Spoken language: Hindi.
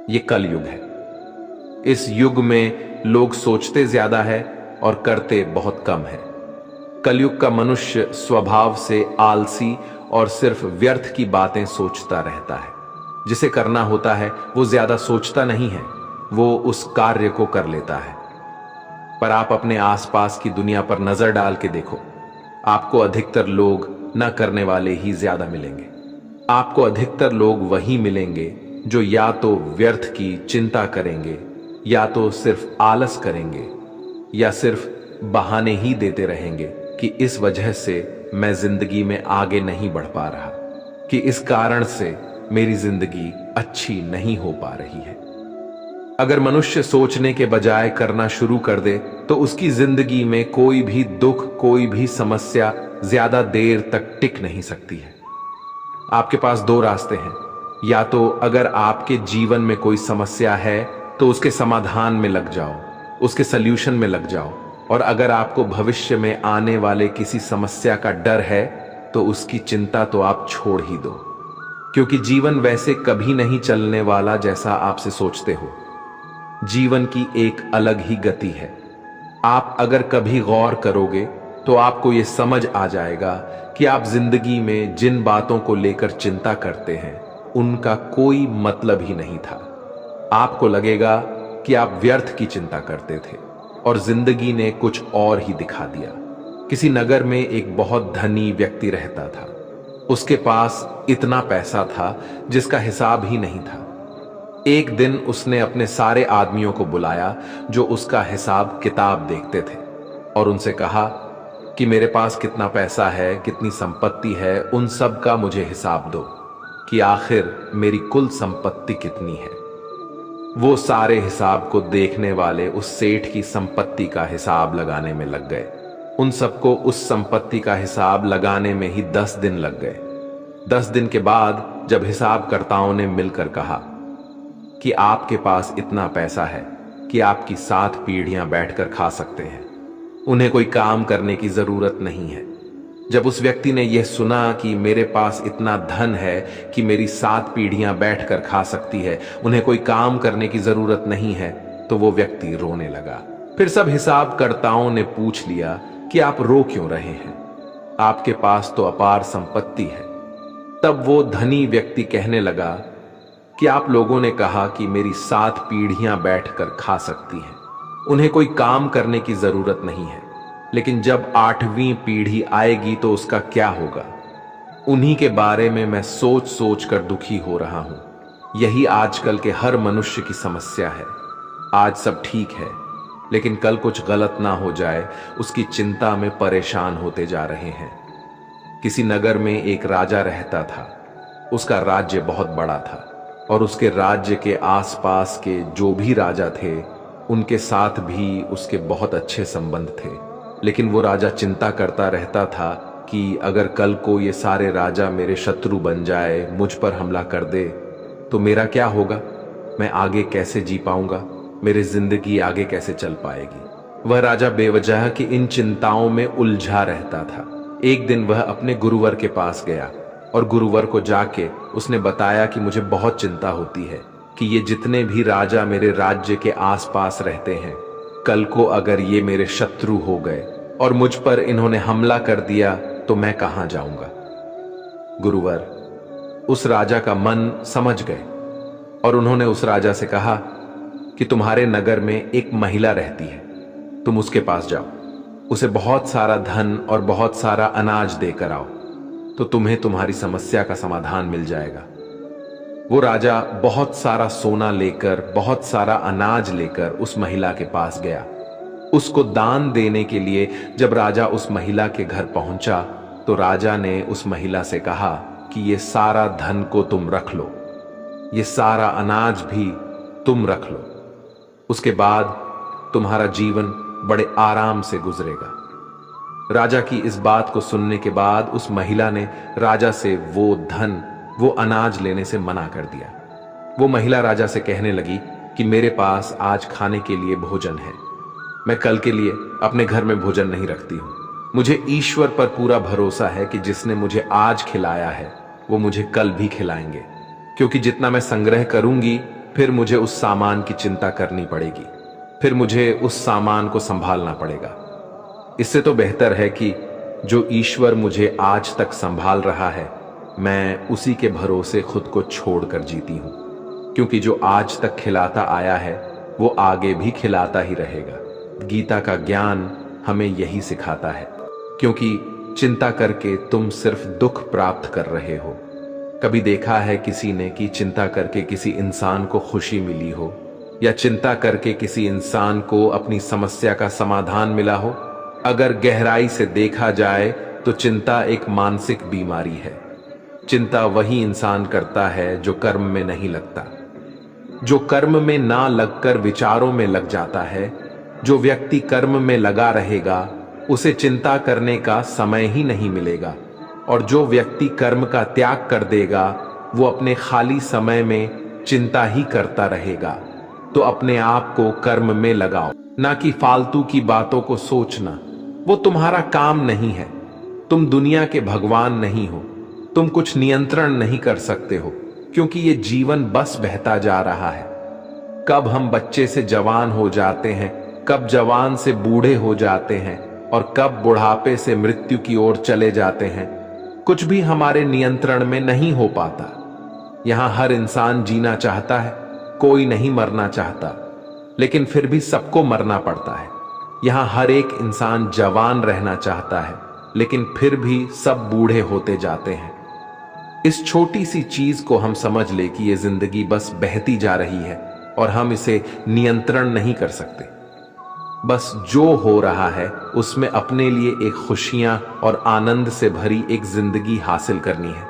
ये कलयुग है। इस युग में लोग सोचते ज्यादा है और करते बहुत कम है। कलयुग का मनुष्य स्वभाव से आलसी और सिर्फ व्यर्थ की बातें सोचता रहता है। जिसे करना होता है वो ज्यादा सोचता नहीं है, वो उस कार्य को कर लेता है। पर आप अपने आसपास की दुनिया पर नजर डाल के देखो, आपको अधिकतर लोग न करने वाले ही ज्यादा मिलेंगे। आपको अधिकतर लोग वही मिलेंगे जो या तो व्यर्थ की चिंता करेंगे, या तो सिर्फ आलस करेंगे, या सिर्फ बहाने ही देते रहेंगे कि इस वजह से मैं जिंदगी में आगे नहीं बढ़ पा रहा, कि इस कारण से मेरी जिंदगी अच्छी नहीं हो पा रही है। अगर मनुष्य सोचने के बजाय करना शुरू कर दे तो उसकी जिंदगी में कोई भी दुख, कोई भी समस्या ज्यादा देर तक टिक नहीं सकती है। आपके पास दो रास्ते हैं, या तो अगर आपके जीवन में कोई समस्या है तो उसके समाधान में लग जाओ, उसके सल्यूशन में लग जाओ, और अगर आपको भविष्य में आने वाले किसी समस्या का डर है तो उसकी चिंता तो आप छोड़ ही दो, क्योंकि जीवन वैसे कभी नहीं चलने वाला जैसा आपसे सोचते हो। जीवन की एक अलग ही गति है। आप अगर कभी गौर करोगे तो आपको यह समझ आ जाएगा कि आप जिंदगी में जिन बातों को लेकर चिंता करते हैं उनका कोई मतलब ही नहीं था। आपको लगेगा कि आप व्यर्थ की चिंता करते थे और जिंदगी ने कुछ और ही दिखा दिया। किसी नगर में एक बहुत धनी व्यक्ति रहता था। उसके पास इतना पैसा था जिसका हिसाब ही नहीं था। एक दिन उसने अपने सारे आदमियों को बुलाया जो उसका हिसाब किताब देखते थे, और उनसे कहा कि मेरे पास कितना पैसा है, कितनी संपत्ति है, उन सब का मुझे हिसाब दो कि आखिर मेरी कुल संपत्ति कितनी है। वो सारे हिसाब को देखने वाले उस सेठ की संपत्ति का हिसाब लगाने में लग गए। उन सबको उस संपत्ति का हिसाब लगाने में ही 10 दिन लग गए। 10 दिन के बाद जब हिसाबकर्ताओं ने मिलकर कहा कि आपके पास इतना पैसा है कि आपकी 7 पीढ़ियां बैठकर खा सकते हैं, उन्हें कोई काम करने की जरूरत नहीं है। जब उस व्यक्ति ने यह सुना कि मेरे पास इतना धन है कि मेरी 7 पीढ़ियां बैठकर खा सकती है, उन्हें कोई काम करने की जरूरत नहीं है, तो वो व्यक्ति रोने लगा। फिर सब हिसाबकर्ताओं ने पूछ लिया कि आप रो क्यों रहे हैं, आपके पास तो अपार संपत्ति है। तब वो धनी व्यक्ति कहने लगा कि आप लोगों ने कहा कि मेरी 7 पीढ़ियां बैठकर खा सकती हैं, उन्हें कोई काम करने की जरूरत नहीं है, लेकिन जब 8वीं पीढ़ी आएगी तो उसका क्या होगा? उन्हीं के बारे में मैं सोच सोच कर दुखी हो रहा हूं। यही आजकल के हर मनुष्य की समस्या है। आज सब ठीक है, लेकिन कल कुछ गलत ना हो जाए, उसकी चिंता में परेशान होते जा रहे हैं। किसी नगर में एक राजा रहता था। उसका राज्य बहुत बड़ा था और उसके राज्य के आसपास के जो भी राजा थे उनके साथ भी उसके बहुत अच्छे संबंध थे। लेकिन वो राजा चिंता करता रहता था कि अगर कल को ये सारे राजा मेरे शत्रु बन जाए, मुझ पर हमला कर दे, तो मेरा क्या होगा? मैं आगे कैसे जी पाऊंगा? मेरी जिंदगी आगे कैसे चल पाएगी? वह राजा बेवजह की इन चिंताओं में उलझा रहता था। एक दिन वह अपने गुरुवर के पास गया और गुरुवर को जाके उसने बताया कि मुझे बहुत चिंता होती है कि ये जितने भी राजा मेरे राज्य के आसपास रहते हैं, कल को अगर ये मेरे शत्रु हो गए और मुझ पर इन्होंने हमला कर दिया तो मैं कहां जाऊंगा? गुरुवर उस राजा का मन समझ गए और उन्होंने उस राजा से कहा कि तुम्हारे नगर में एक महिला रहती है, तुम उसके पास जाओ, उसे बहुत सारा धन और बहुत सारा अनाज देकर आओ, तो तुम्हें तुम्हारी समस्या का समाधान मिल जाएगा। वो राजा बहुत सारा सोना लेकर, बहुत सारा अनाज लेकर उस महिला के पास गया। उसको दान देने के लिए जब राजा उस महिला के घर पहुंचा तो राजा ने उस महिला से कहा कि ये सारा धन को तुम रख लो, ये सारा अनाज भी तुम रख लो, उसके बाद तुम्हारा जीवन बड़े आराम से गुजरेगा। राजा की इस बात को सुनने के बाद उस महिला ने राजा से वो धन, वो अनाज लेने से मना कर दिया। वो महिला राजा से कहने लगी कि मेरे पास आज खाने के लिए भोजन है, मैं कल के लिए अपने घर में भोजन नहीं रखती हूं। मुझे ईश्वर पर पूरा भरोसा है कि जिसने मुझे आज खिलाया है वो मुझे कल भी खिलाएंगे, क्योंकि जितना मैं संग्रह करूंगी फिर मुझे उस सामान की चिंता करनी पड़ेगी, फिर मुझे उस सामान को संभालना पड़ेगा। इससे तो बेहतर है कि जो ईश्वर मुझे आज तक संभाल रहा है, मैं उसी के भरोसे खुद को छोड़कर जीती हूं, क्योंकि जो आज तक खिलाता आया है वो आगे भी खिलाता ही रहेगा। गीता का ज्ञान हमें यही सिखाता है, क्योंकि चिंता करके तुम सिर्फ दुख प्राप्त कर रहे हो। कभी देखा है किसी ने कि चिंता करके किसी इंसान को खुशी मिली हो, या चिंता करके किसी इंसान को अपनी समस्या का समाधान मिला हो? अगर गहराई से देखा जाए तो चिंता एक मानसिक बीमारी है। चिंता वही इंसान करता है जो कर्म में नहीं लगता, जो कर्म में ना लगकर विचारों में लग जाता है। जो व्यक्ति कर्म में लगा रहेगा उसे चिंता करने का समय ही नहीं मिलेगा, और जो व्यक्ति कर्म का त्याग कर देगा वो अपने खाली समय में चिंता ही करता रहेगा। तो अपने आप को कर्म में लगाओ, ना कि फालतू की बातों को सोचना। वो तुम्हारा काम नहीं है। तुम दुनिया के भगवान नहीं हो। तुम कुछ नियंत्रण नहीं कर सकते हो, क्योंकि ये जीवन बस बहता जा रहा है। कब हम बच्चे से जवान हो जाते हैं, कब जवान से बूढ़े हो जाते हैं, और कब बुढ़ापे से मृत्यु की ओर चले जाते हैं, कुछ भी हमारे नियंत्रण में नहीं हो पाता। यहां हर इंसान जीना चाहता है, कोई नहीं मरना चाहता, लेकिन फिर भी सबको मरना पड़ता है। यहां हर एक इंसान जवान रहना चाहता है, लेकिन फिर भी सब बूढ़े होते जाते हैं। इस छोटी सी चीज को हम समझ ले कि ये जिंदगी बस बहती जा रही है और हम इसे नियंत्रण नहीं कर सकते। बस जो हो रहा है उसमें अपने लिए एक खुशियां और आनंद से भरी एक जिंदगी हासिल करनी है।